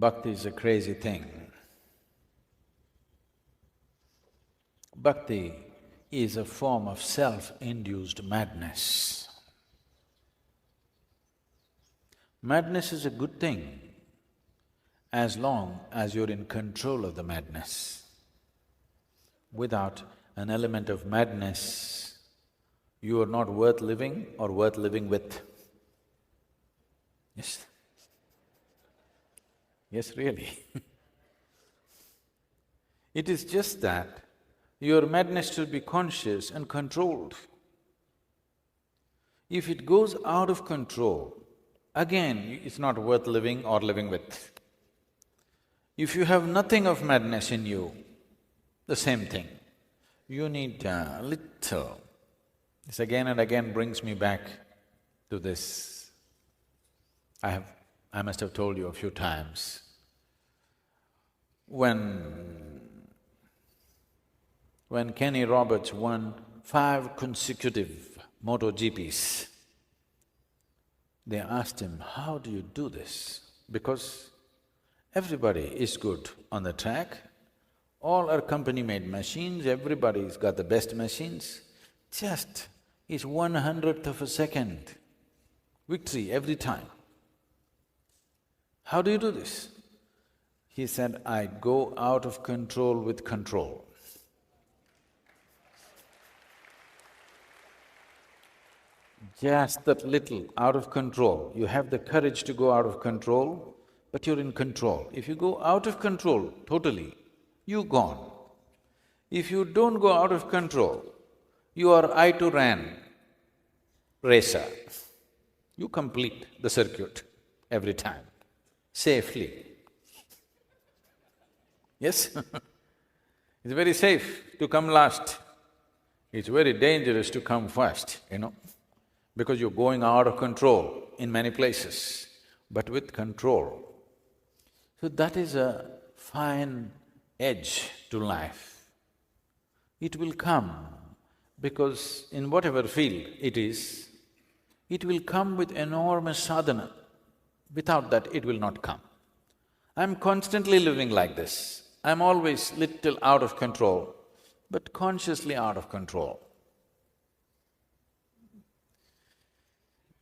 Bhakti is a crazy thing. Bhakti is a form of self-induced madness. Madness is a good thing as long as you're in control of the madness. Without an element of madness, you are not worth living or worth living with. Yes? Yes, really. It is just that your madness should be conscious and controlled. If it goes out of control, again, it's not worth living or living with. If you have nothing of madness in you, the same thing. You need a little. This again and again brings me back to this. I must have told you a few times. When Kenny Roberts won 5 consecutive MotoGPs, they asked him, "How do you do this?" Because everybody is good on the track, all are company-made machines, everybody's got the best machines, just is 1/100th of a second victory every time. How do you do this? He said, "I go out of control with control." Just that little out of control, you have the courage to go out of control, but you're in control. If you go out of control totally, you're gone. If you don't go out of control, you are Aitoran racer. You complete the circuit every time, safely. Yes? It's very safe to come last. It's very dangerous to come first, because you're going out of control in many places, but with control. So that is a fine edge to life. It will come because in whatever field it is, it will come with enormous sadhana. Without that, it will not come. I'm constantly living like this. I'm always little out of control, but consciously out of control.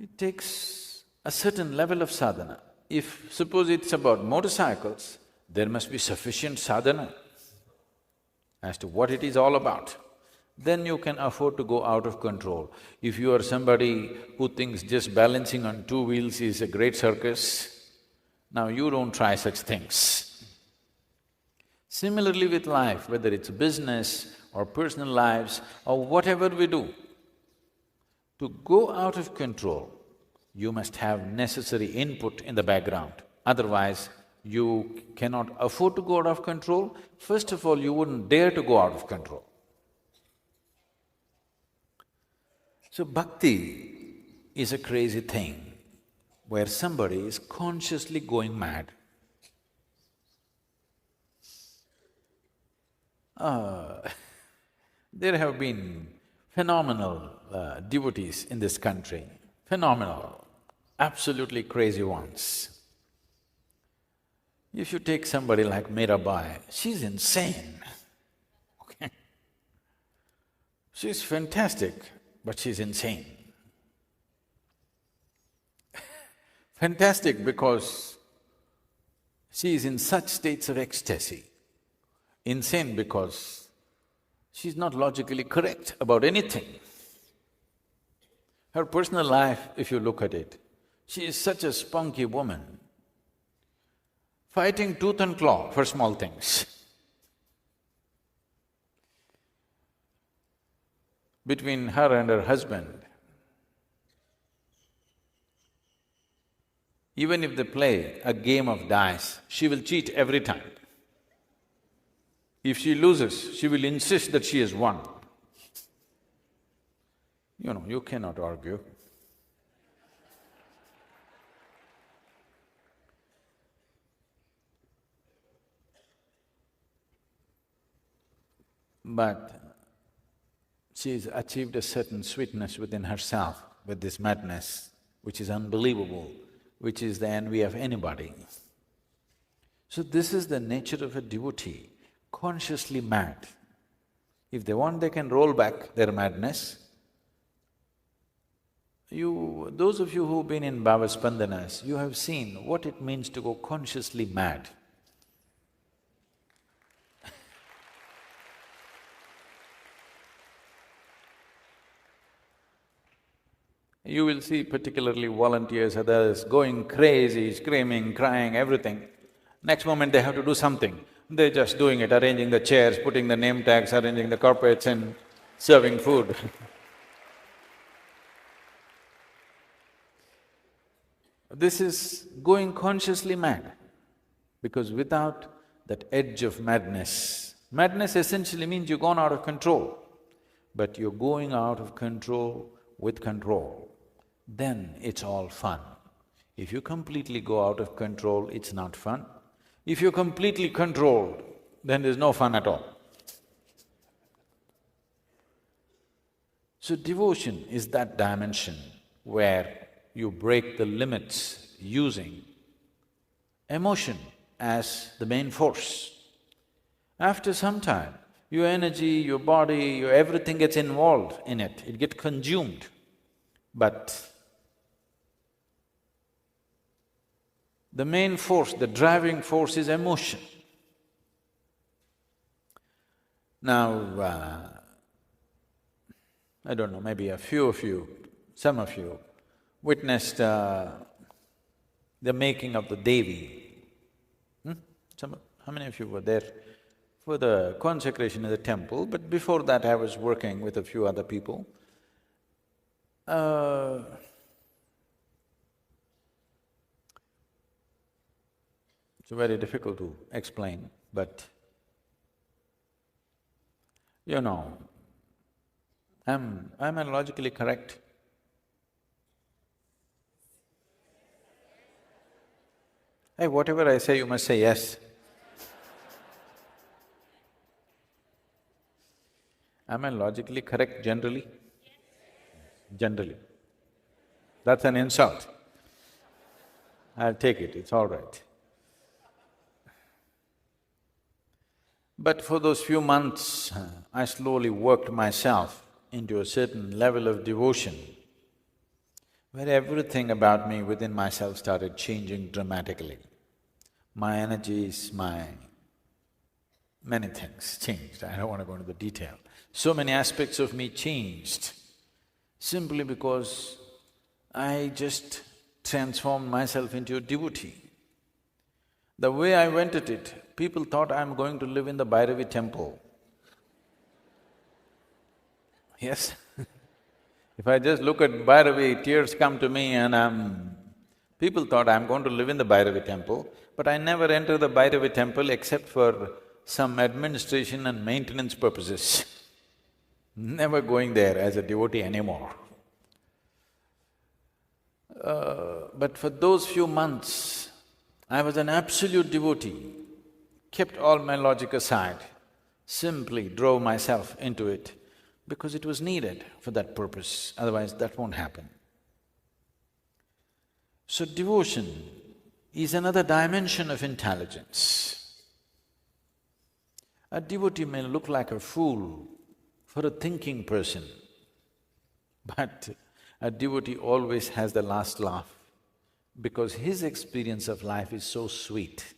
It takes a certain level of sadhana. If suppose it's about motorcycles, there must be sufficient sadhana as to what it is all about. Then you can afford to go out of control. If you are somebody who thinks just balancing on 2 wheels is a great circus, now you don't try such things. Similarly with life, whether it's business or personal lives or whatever we do, to go out of control, you must have necessary input in the background. Otherwise, you cannot afford to go out of control. First of all, you wouldn't dare to go out of control. So bhakti is a crazy thing where somebody is consciously going mad. There have been phenomenal devotees in this country, phenomenal, absolutely crazy ones. If you take somebody like Mirabai, she's insane, okay? She's fantastic, but she's insane. Fantastic because she is in such states of ecstasy. Insane because she's not logically correct about anything. Her personal life, if you look at it, she is such a spunky woman, fighting tooth and claw for small things. Between her and her husband, even if they play a game of dice, she will cheat every time. If she loses, she will insist that she has won. You cannot argue. But she's achieved a certain sweetness within herself with this madness, which is unbelievable, which is the envy of anybody. So this is the nature of a devotee, consciously mad. If they want, they can roll back their madness. Those of you who've been in Bhava-spandanas, you have seen what it means to go consciously mad. You will see particularly volunteers, others going crazy, screaming, crying, everything. Next moment they have to do something. They're just doing it, arranging the chairs, putting the name tags, arranging the carpets and serving food. This is going consciously mad, because without that edge of madness, madness essentially means you've gone out of control, but you're going out of control with control, then it's all fun. If you completely go out of control, it's not fun. If you're completely controlled, then there's no fun at all. So devotion is that dimension where you break the limits using emotion as the main force. After some time, your energy, your body, your everything gets involved in it gets consumed. But the main force, the driving force is emotion. Now, I don't know, maybe a few of you, some of you witnessed the making of the Devi. How many of you were there for the consecration of the temple? But before that I was working with a few other people. It's very difficult to explain, but you know, am I logically correct? Hey, whatever I say, you must say yes. Am I logically correct generally? Generally. That's an insult. I'll take it, it's all right. But for those few months, I slowly worked myself into a certain level of devotion, where everything about me within myself started changing dramatically. My energies, many things changed, I don't want to go into the detail. So many aspects of me changed, simply because I just transformed myself into a devotee. The way I went at it, people thought I'm going to live in the Bhairavi temple. Yes If I just look at Bhairavi, tears come to me and people thought I'm going to live in the Bhairavi temple, but I never enter the Bhairavi temple except for some administration and maintenance purposes. Never going there as a devotee anymore. But for those few months, I was an absolute devotee, kept all my logic aside, simply drove myself into it because it was needed for that purpose, otherwise that won't happen. So devotion is another dimension of intelligence. A devotee may look like a fool for a thinking person, but a devotee always has the last laugh because his experience of life is so sweet.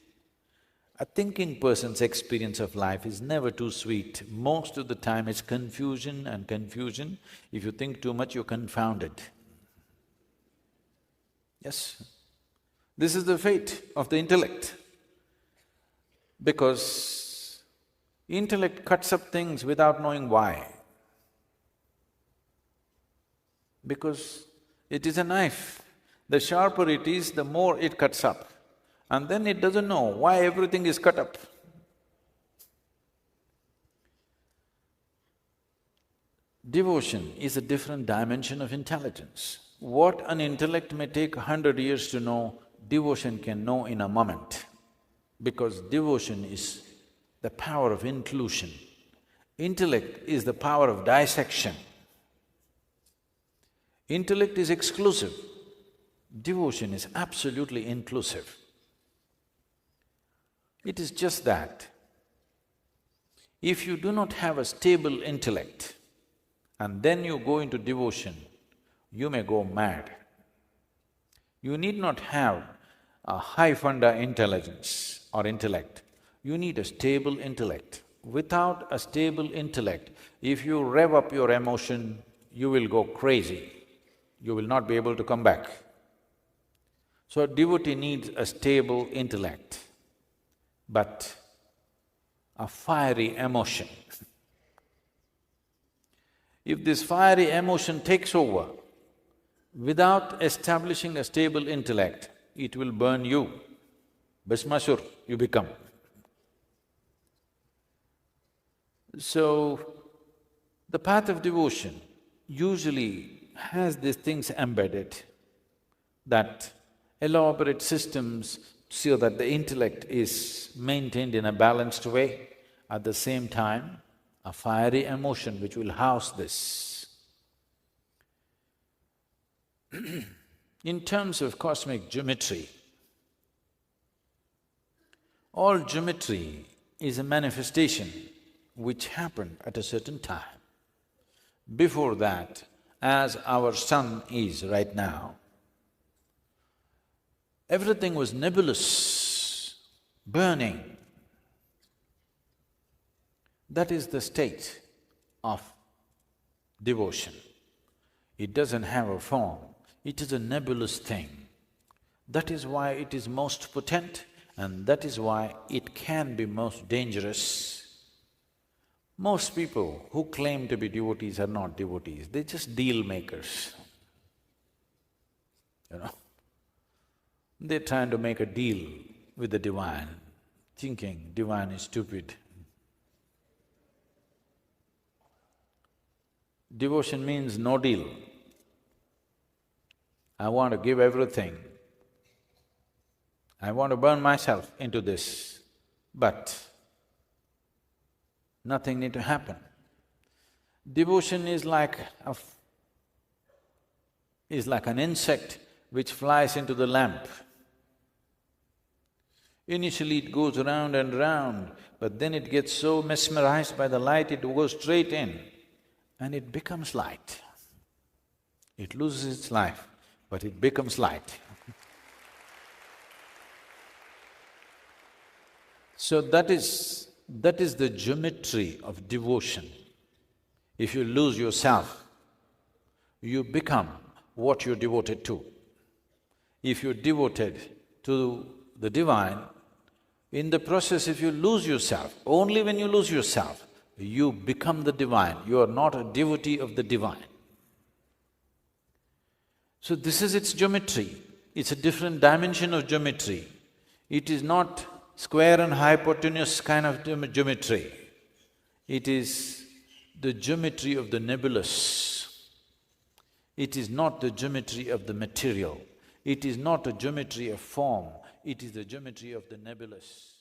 A thinking person's experience of life is never too sweet. Most of the time it's confusion and confusion. If you think too much, you're confounded. Yes, this is the fate of the intellect. Because intellect cuts up things without knowing why. Because it is a knife. The sharper it is, the more it cuts up. And then it doesn't know why everything is cut up. Devotion is a different dimension of intelligence. What an intellect may take 100 years to know, devotion can know in a moment. Because devotion is the power of inclusion. Intellect is the power of dissection. Intellect is exclusive. Devotion is absolutely inclusive. It is just that if you do not have a stable intellect and then you go into devotion, you may go mad. You need not have a high funda intelligence or intellect, you need a stable intellect. Without a stable intellect, if you rev up your emotion, you will go crazy, you will not be able to come back. So a devotee needs a stable intellect, but a fiery emotion. If this fiery emotion takes over, without establishing a stable intellect, it will burn you. Bhasmasur you become. So, the path of devotion usually has these things embedded, that elaborate systems so that the intellect is maintained in a balanced way, at the same time, a fiery emotion which will house this. In terms of cosmic geometry, all geometry is a manifestation which happened at a certain time. Before that, as our sun is right now, everything was nebulous, burning. That is the state of devotion. It doesn't have a form, it is a nebulous thing. That is why it is most potent, and that is why it can be most dangerous. Most people who claim to be devotees are not devotees, they're just deal makers, you know. They're trying to make a deal with the divine, thinking divine is stupid. Devotion means no deal. I want to give everything. I want to burn myself into this, but nothing need to happen. Devotion is like an insect which flies into the lamp. Initially it goes round and round, but then it gets so mesmerized by the light, it goes straight in and it becomes light. It loses its life, but it becomes light. So that is the geometry of devotion. If you lose yourself, you become what you're devoted to. If you're devoted to the divine, in the process if you lose yourself, only when you lose yourself, you become the divine, you are not a devotee of the divine. So this is its geometry, it's a different dimension of geometry. It is not square and hypotenuse kind of geometry. It is the geometry of the nebulous. It is not the geometry of the material. It is not a geometry of form, it is the geometry of the nebulous.